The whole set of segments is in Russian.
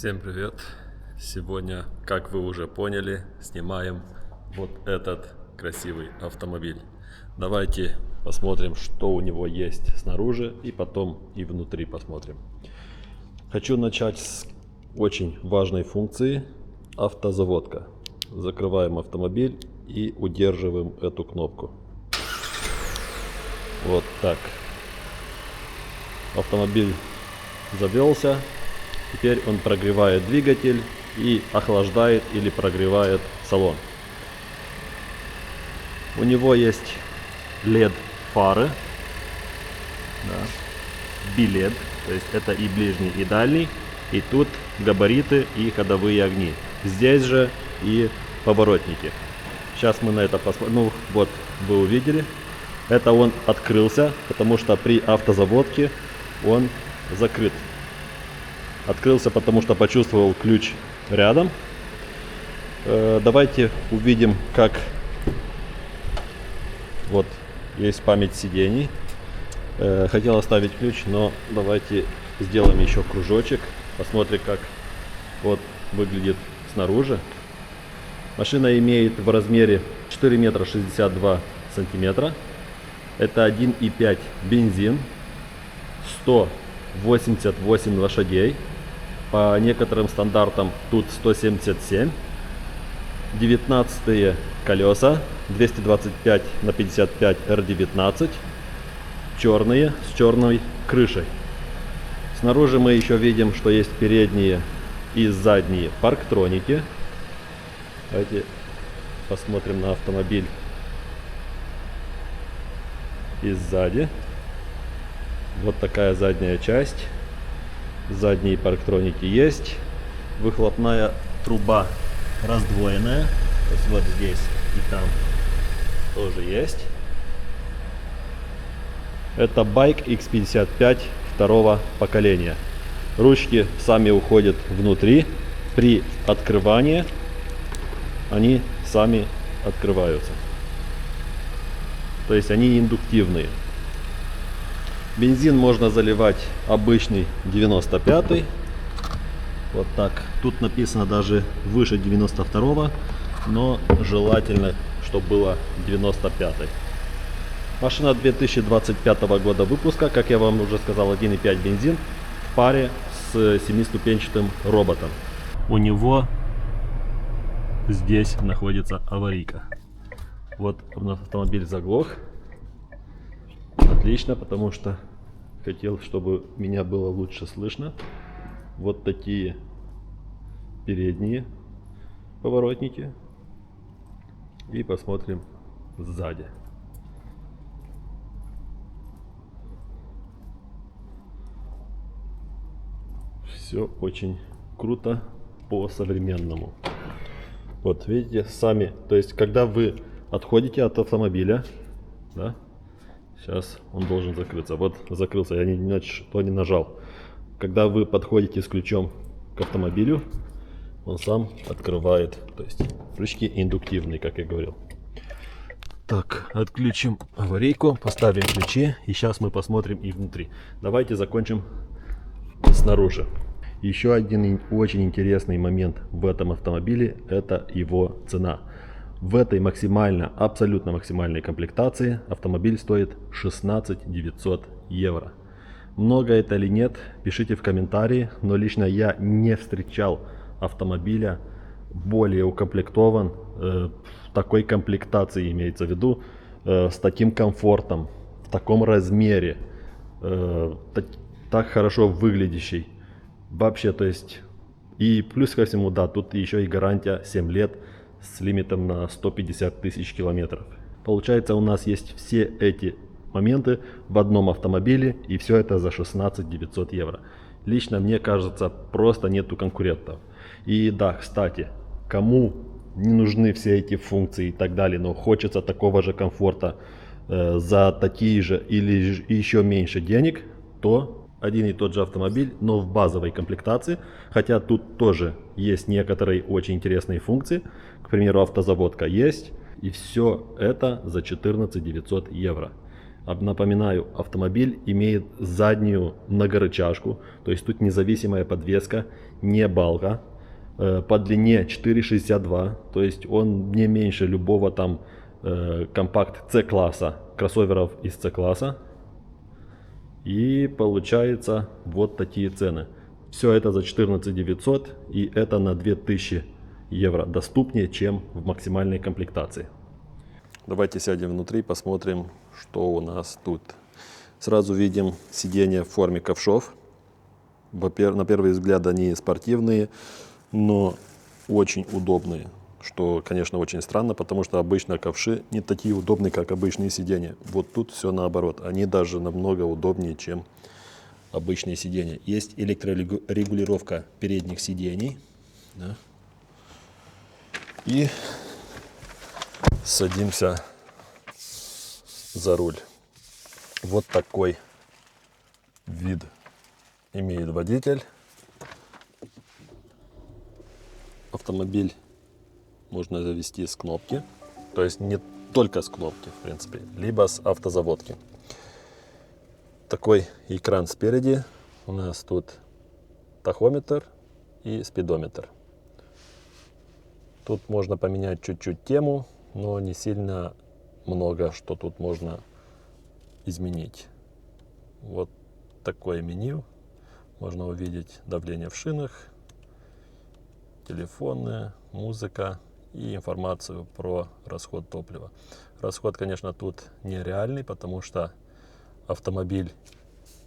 Всем привет! Сегодня, как вы уже поняли, снимаем вот этот красивый автомобиль. Давайте посмотрим, что у него есть снаружи, и потом и внутри посмотрим. Хочу начать с очень важной функции — автозаводка. Закрываем автомобиль и удерживаем эту кнопку. Вот так. Автомобиль завелся. Теперь он прогревает двигатель и охлаждает или прогревает салон. У него есть LED фары, билет, то есть это и ближний, и дальний, и тут габариты и ходовые огни. Здесь же и поворотники. Сейчас мы на это посмотрим. Ну вот, вы увидели, это он открылся, потому что при автозаводке он закрыт. Открылся, потому что почувствовал ключ рядом. Давайте увидим, как вот есть память сидений. Хотел оставить ключ, но давайте сделаем еще кружочек. Посмотрим, как вот выглядит снаружи. Машина имеет в размере 4 метра 62 сантиметра. Это 1,5 бензин, 188 лошадей. По некоторым стандартам тут 177. 19 колеса, 225 на 55 R19. Черные, с черной крышей. Снаружи мы еще видим, что есть передние и задние парктроники. Давайте посмотрим на автомобиль и сзади. Вот такая задняя часть. Задние парктроники есть. Выхлопная труба раздвоенная. То есть вот здесь и там тоже есть. Это байк X55 второго поколения. Ручки сами уходят внутри. При открывании они сами открываются. То есть они индуктивные. Бензин можно заливать обычный 95-й. Вот так. Тут написано даже выше 92-го, но желательно, чтобы было 95-й. Машина 2025 года выпуска, как я вам уже сказал, 1,5 бензин в паре с 7-ступенчатым роботом. У него здесь находится аварийка. Вот у нас автомобиль заглох. Отлично, потому что хотел, чтобы меня было лучше слышно. Вот такие передние поворотники. И посмотрим сзади. Все очень круто по-современному. Вот видите, сами, то есть когда вы отходите от автомобиля, да, сейчас он должен закрыться. Вот закрылся, я не нажал. Когда вы подходите с ключом к автомобилю, он сам открывает. То есть ручки индуктивные, как я говорил. Так, отключим аварийку, поставим ключи. И сейчас мы посмотрим и внутри. Давайте закончим снаружи. Еще один очень интересный момент в этом автомобиле — это его цена. В этой абсолютно максимальной комплектации автомобиль стоит 16 900 евро. Много это или нет, пишите в комментарии, но лично я не встречал автомобиля более укомплектован, в такой комплектации имеется в виду, с таким комфортом, в таком размере, так хорошо выглядящий. Вообще, то есть, и плюс ко всему, да, тут еще и гарантия 7 лет с лимитом на 150 тысяч километров. Получается, у нас есть все эти моменты в одном автомобиле, и все это за 16 900 евро. Лично мне кажется, просто нету конкурентов. И да, кстати, кому не нужны все эти функции и так далее, но хочется такого же комфорта за такие же или еще меньше денег, то один и тот же автомобиль, но в базовой комплектации, хотя тут тоже есть некоторые очень интересные функции, к примеру, автозаводка есть, и все это за 14 900 евро. Напоминаю, автомобиль имеет заднюю многорычажку, то есть тут независимая подвеска, не балка. По длине 4,62, то есть он не меньше любого там компакт C-класса, кроссоверов из C-класса. И получается вот такие цены. Все это за 14 900, и это на 2000 евро доступнее, чем в максимальной комплектации. Давайте сядем внутри и посмотрим, что у нас тут. Сразу видим сиденья в форме ковшов. На первый взгляд они спортивные, но очень удобные. Что, конечно, очень странно, потому что обычно ковши не такие удобные, как обычные сиденья. Вот тут все наоборот. Они даже намного удобнее, чем обычные сиденья. Есть электрорегулировка передних сидений. Да. И садимся за руль. Вот такой вид имеет водитель. Автомобиль можно завести с кнопки, то есть не только с кнопки, в принципе, либо с автозаводки. Такой экран спереди. У нас тут тахометр и спидометр. Тут можно поменять чуть-чуть тему, но не сильно много, что тут можно изменить. Вот такое меню. Можно увидеть давление в шинах, телефоны, музыка и информацию про расход топлива. Расход, конечно, тут нереальный, потому что автомобиль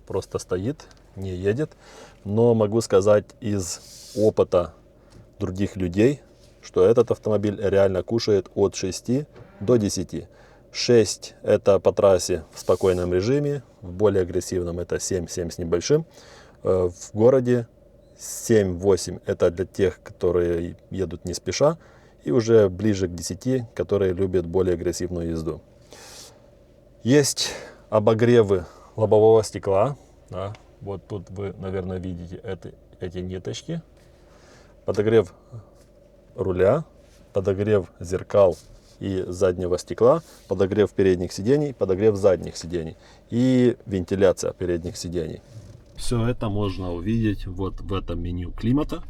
просто стоит, не едет. Но могу сказать из опыта других людей, что этот автомобиль реально кушает от 6 до 10. 6 это по трассе в спокойном режиме, в более агрессивном это 7 с небольшим. В городе 7-8 это для тех, которые едут не спеша, и уже ближе к 10, которые любят более агрессивную езду. Есть обогревы лобового стекла. Да. Вот тут вы, наверное, видите эти ниточки. Подогрев руля, подогрев зеркал и заднего стекла, подогрев передних сидений, подогрев задних сидений и вентиляция передних сидений. Все это можно увидеть вот в этом меню климата.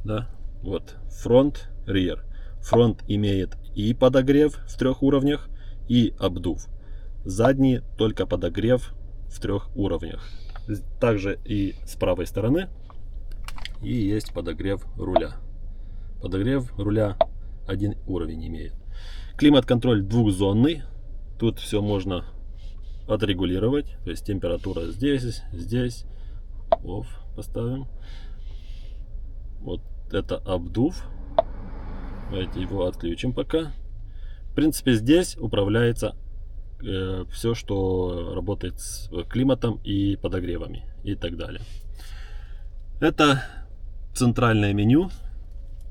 Да? Вот фронт, rear. Фронт имеет и подогрев в 3 уровнях, и обдув. Задний только подогрев в 3 уровнях. Также и с правой стороны и есть подогрев руля. Подогрев руля 1 уровень имеет. Климат-контроль двухзонный. Тут все можно отрегулировать. То есть температура здесь. Off поставим. Вот это обдув. Давайте его отключим пока. В принципе, здесь управляется все, что работает с климатом и подогревами и так далее. Это центральное меню.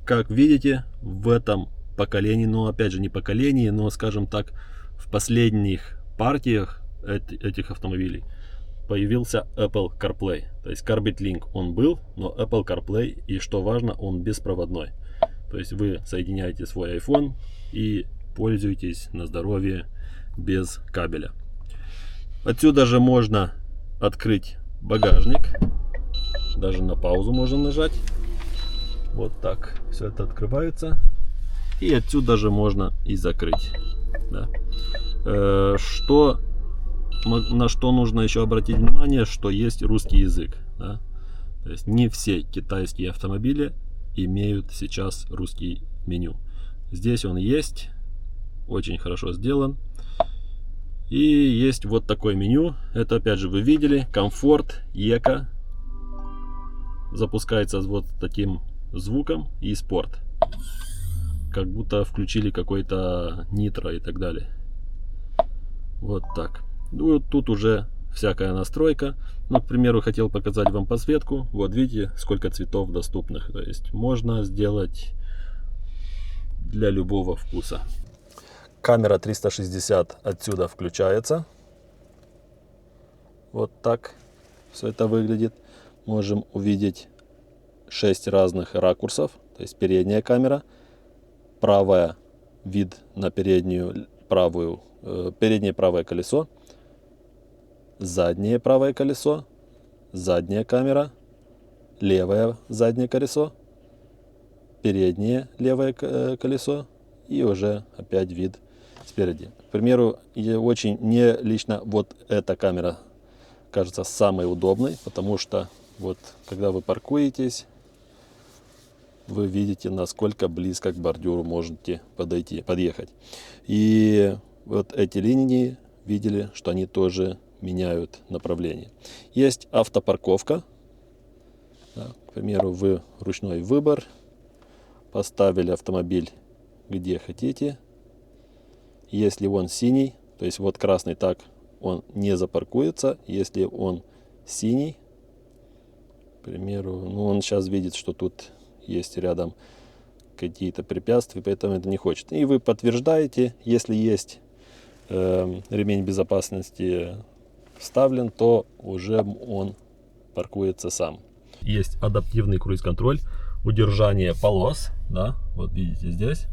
Как видите, в этом поколении, но опять же не поколении, но скажем так, в последних партиях этих автомобилей появился Apple CarPlay. То есть CarBit-Link он был, но Apple CarPlay, и что важно, он беспроводной. То есть вы соединяете свой iPhone и пользуетесь на здоровье без кабеля. Отсюда же можно открыть багажник. Даже на паузу можно нажать. Вот так все это открывается. И отсюда же можно и закрыть. Да. На что нужно еще обратить внимание, что есть русский язык. Да. То есть не все китайские автомобили имеют сейчас русский меню. Здесь он есть. Очень хорошо сделан. И есть вот такое меню. Это опять же вы видели. Комфорт, эко. Запускается вот таким звуком. И спорт. Как будто включили какой-то нитро и так далее. Вот так. Ну, тут уже всякая настройка. Но, к примеру, хотел показать вам подсветку. Вот видите, сколько цветов доступных. То есть можно сделать для любого вкуса. Камера 360 отсюда включается. Вот так все это выглядит. Можем увидеть 6 разных ракурсов. То есть передняя камера, правая вид на переднее правое колесо, заднее правое колесо, задняя камера, левое заднее колесо, переднее левое колесо и уже опять вид спереди. К примеру, мне лично вот эта камера кажется самой удобной, потому что вот когда вы паркуетесь, вы видите, насколько близко к бордюру можете подъехать. И вот эти линии, видели, что они тоже меняют направление. Есть автопарковка. Да, к примеру, вы ручной выбор, поставили автомобиль где хотите. Если он синий, то есть вот красный, так он не запаркуется. Если он синий, к примеру, ну он сейчас видит, что тут есть рядом какие-то препятствия, поэтому это не хочет. И вы подтверждаете, если есть ремень безопасности вставлен, то уже он паркуется сам. Есть адаптивный круиз-контроль, удержание полос, да, вот видите здесь.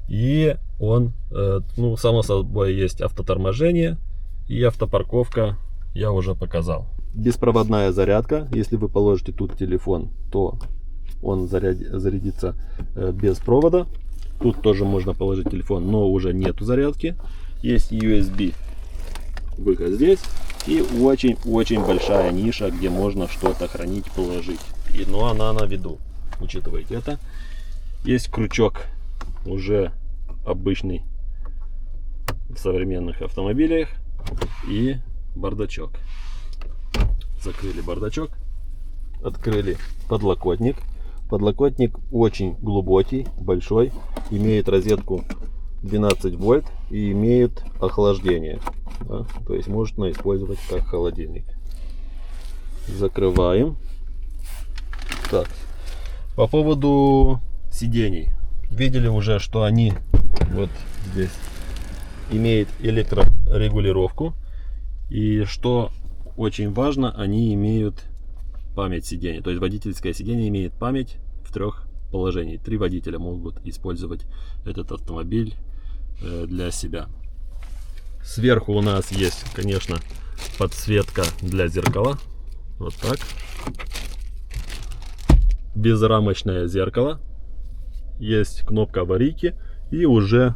И он, ну, само собой, есть автоторможение и автопарковка, я уже показал. Беспроводная зарядка, если вы положите тут телефон, то он зарядится без провода. Тут тоже можно положить телефон, но уже нету зарядки. Есть USB выход здесь и очень-очень большая ниша, где можно что-то хранить, положить. Но она на виду, учитывайте это. Есть крючок, уже обычный в современных автомобилях, и бардачок. Закрыли бардачок, открыли подлокотник. Подлокотник очень глубокий, большой, имеет розетку 12 вольт и имеет охлаждение, да? То есть можно использовать как холодильник. Закрываем. Так, по поводу сидений, видели уже, что они вот здесь имеют электрорегулировку, и что очень важно, они имеют память сидений. То есть водительское сиденье имеет память в 3 положениях. 3 водителя могут использовать этот автомобиль для себя. Сверху у нас есть, конечно, подсветка для зеркала. Вот так. Безрамочное зеркало. Есть кнопка аварийки и уже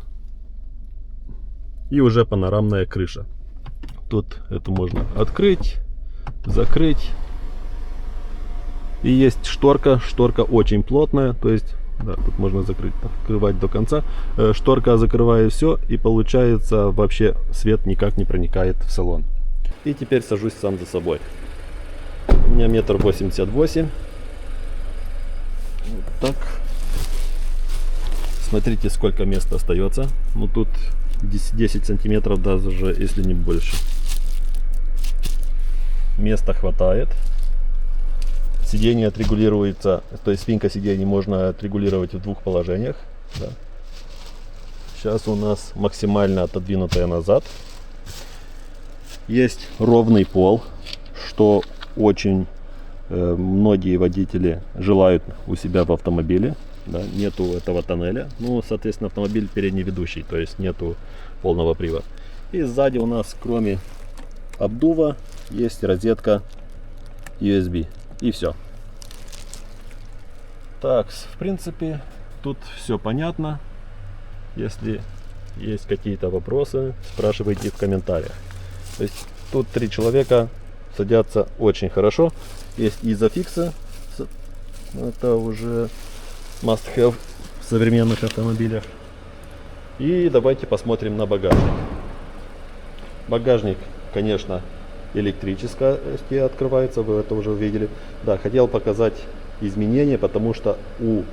панорамная крыша. Тут это можно открыть, закрыть. И есть шторка. Шторка очень плотная, то есть да, тут можно открывать до конца. Шторка закрывает все, и получается вообще свет никак не проникает в салон. И теперь сажусь сам за собой. У меня 1,88 м. Вот так. Смотрите, сколько места остается. Ну тут 10 сантиметров даже, если не больше. Места хватает. Сиденье отрегулируется, то есть спинка сидений можно отрегулировать в 2 положениях. Да. Сейчас у нас максимально отодвинутая назад. Есть ровный пол, что очень многие водители желают у себя в автомобиле. Да. Нету этого тоннеля, ну, соответственно, автомобиль передневедущий, то есть нету полного привода. И сзади у нас, кроме обдува, есть розетка USB. И все. Так, в принципе, тут все понятно. Если есть какие-то вопросы, спрашивайте в комментариях. То есть тут 3 человека садятся очень хорошо. Есть изофиксы. Это уже must have в современных автомобилях. И давайте посмотрим на багажник. Багажник, конечно, электрически открывается, вы это уже увидели. Да, хотел показать изменения, потому что у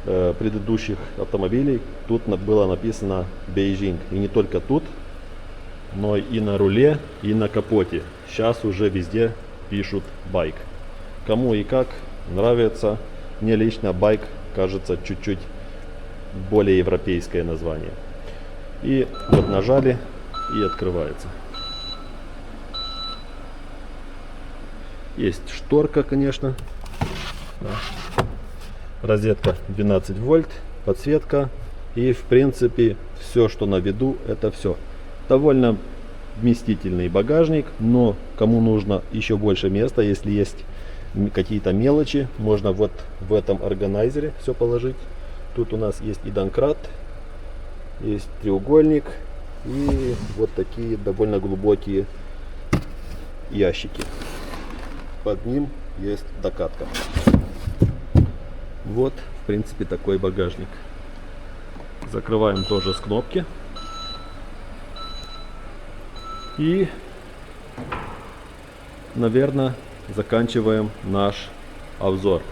предыдущих автомобилей тут было написано Beijing. И не только тут, но и на руле, и на капоте. Сейчас уже везде пишут байк. Кому и как нравится. Мне лично байк кажется чуть-чуть более европейское название. И вот нажали, и открывается. Есть шторка, конечно. Да. Розетка 12 вольт, подсветка. И в принципе все, что на виду, это все. Довольно вместительный багажник, но кому нужно еще больше места, если есть какие-то мелочи, можно вот в этом органайзере все положить. Тут у нас есть и домкрат, есть треугольник и вот такие довольно глубокие ящики. Под ним есть докатка. Вот, в принципе, такой багажник. Закрываем тоже с кнопки. И, наверное, заканчиваем наш обзор.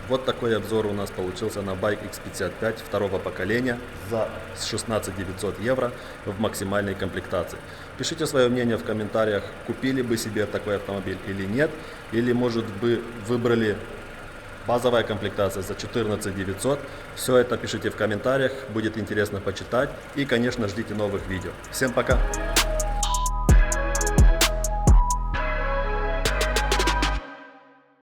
Вот такой обзор у нас получился на Bike X55 второго поколения за 16 900 евро в максимальной комплектации. Пишите свое мнение в комментариях, купили бы себе такой автомобиль или нет, или может бы выбрали базовая комплектация за 14 900. Все это пишите в комментариях, будет интересно почитать и, конечно, ждите новых видео. Всем пока!